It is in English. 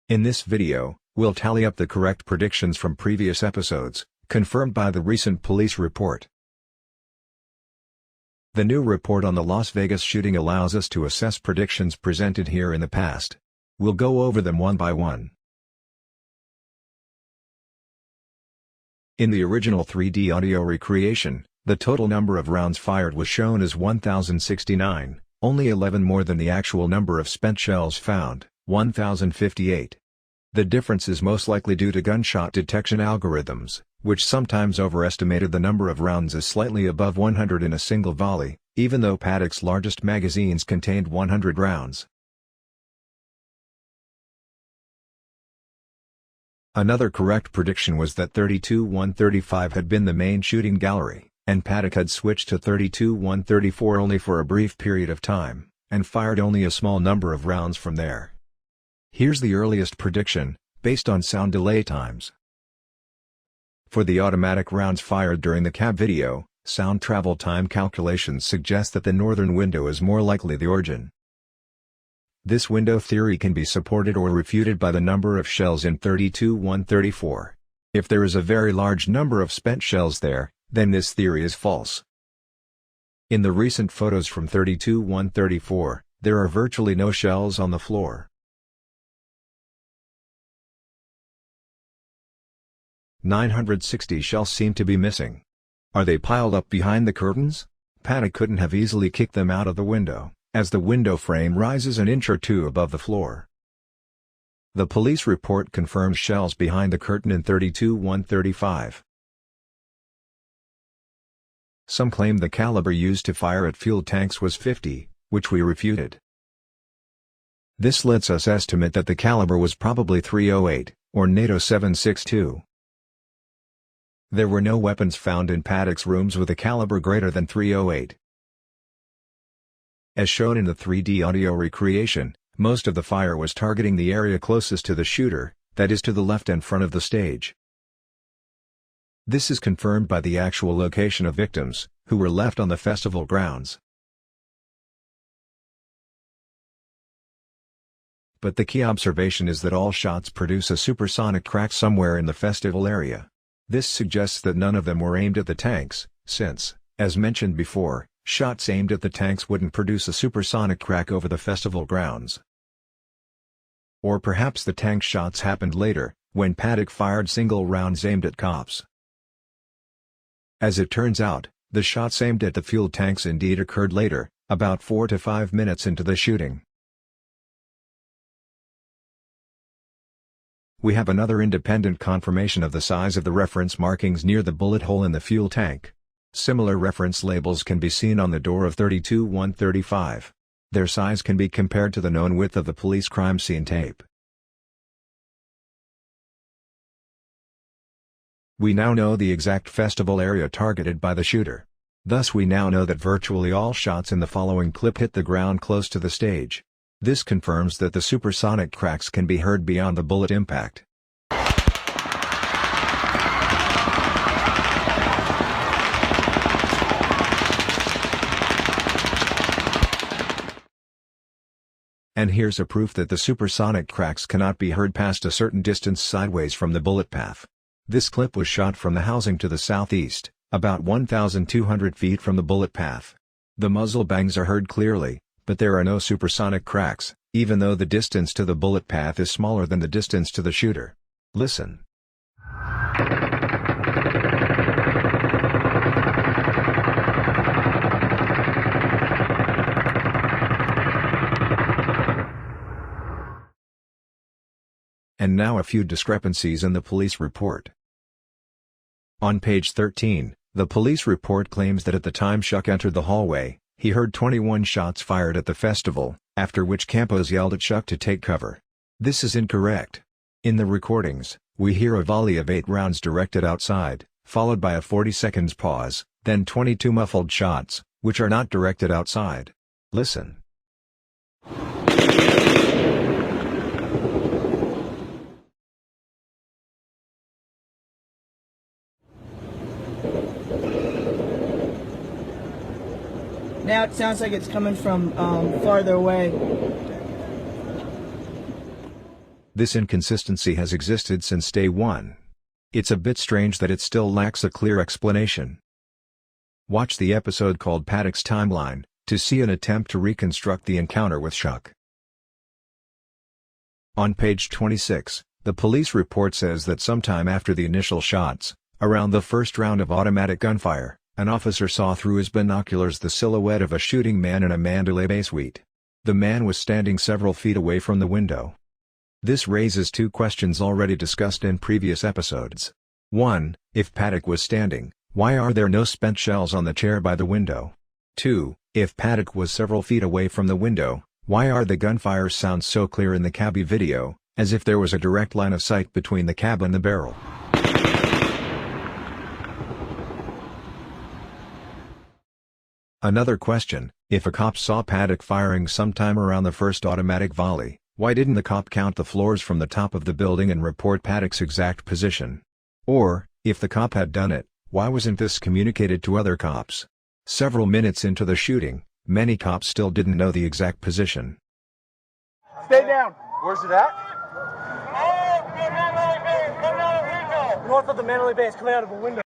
In this video, we'll tally up the correct predictions from previous episodes, confirmed by the recent police report. The new report on the Las Vegas shooting allows us to assess predictions presented here in the past. We'll go over them one by one. In the original 3D audio recreation, the total number of rounds fired was shown as 1,069, only 11 more than the actual number of spent shells found, 1,058. The difference is most likely due to gunshot detection algorithms, which sometimes overestimated the number of rounds as slightly above 100 in a single volley, even though Paddocks' largest magazines contained 100 rounds. Another correct prediction was that 32-135 had been the main shooting gallery, and Paddock had switched to 32-134 only for a brief period of time, and fired only a small number of rounds from there. Here's the earliest prediction, based on sound delay times. For the automatic rounds fired during the cab video, sound travel time calculations suggest that the northern window is more likely the origin. This window theory can be supported or refuted by the number of shells in 32-134. If there is a very large number of spent shells there, then this theory is false. In the recent photos from 32-134, there are virtually no shells on the floor. 960 shells seem to be missing. Are they piled up behind the curtains? Paddock couldn't have easily kicked them out of the window, as the window frame rises an inch or two above the floor. The police report confirms shells behind the curtain in 32-135. Some claim the caliber used to fire at fuel tanks was .50, which we refuted. This lets us estimate that the caliber was probably .308, or NATO 7.62. There were no weapons found in Paddock's rooms with a caliber greater than .308. As shown in the 3D audio recreation, most of the fire was targeting the area closest to the shooter, that is to the left and front of the stage. This is confirmed by the actual location of victims, who were left on the festival grounds. But the key observation is that all shots produce a supersonic crack somewhere in the festival area. This suggests that none of them were aimed at the tanks, since, as mentioned before, shots aimed at the tanks wouldn't produce a supersonic crack over the festival grounds. Or perhaps the tank shots happened later, when Paddock fired single rounds aimed at cops. As it turns out, the shots aimed at the fuel tanks indeed occurred later, about 4 to 5 minutes into the shooting. We have another independent confirmation of the size of the reference markings near the bullet hole in the fuel tank. Similar reference labels can be seen on the door of 32-135. Their size can be compared to the known width of the police crime scene tape. We now know the exact festival area targeted by the shooter. Thus we now know that virtually all shots in the following clip hit the ground close to the stage. This confirms that the supersonic cracks can be heard beyond the bullet impact. And here's a proof that the supersonic cracks cannot be heard past a certain distance sideways from the bullet path. This clip was shot from the housing to the southeast, about 1,200 feet from the bullet path. The muzzle bangs are heard clearly, but there are no supersonic cracks, even though the distance to the bullet path is smaller than the distance to the shooter. Listen. And now a few discrepancies in the police report. On page 13, the police report claims that at the time Schuck entered the hallway, he heard 21 shots fired at the festival, after which Campos yelled at Schuck to take cover. This is incorrect. In the recordings, we hear a volley of 8 rounds directed outside, followed by a 40 seconds pause, then 22 muffled shots, which are not directed outside. Listen. Now it sounds like it's coming from farther away. This inconsistency has existed since day one. It's a bit strange that it still lacks a clear explanation. Watch the episode called Paddocks Timeline to see an attempt to reconstruct the encounter with Shuck. On page 26, the police report says that sometime after the initial shots, around the first round of automatic gunfire, an officer saw through his binoculars the silhouette of a shooting man in a Mandalay Bay suite. The man was standing several feet away from the window. This raises two questions already discussed in previous episodes. 1. If Paddock was standing, why are there no spent shells on the chair by the window? 2. If Paddock was several feet away from the window, why are the gunfire sounds so clear in the cabbie video, as if there was a direct line of sight between the cab and the barrel? Another question, if a cop saw Paddock firing sometime around the first automatic volley, why didn't the cop count the floors from the top of the building and report Paddock's exact position? Or, if the cop had done it, why wasn't this communicated to other cops? Several minutes into the shooting, many cops still didn't know the exact position. Stay down. Where's it at? North of the Mandalay Bay. It's coming out of a window.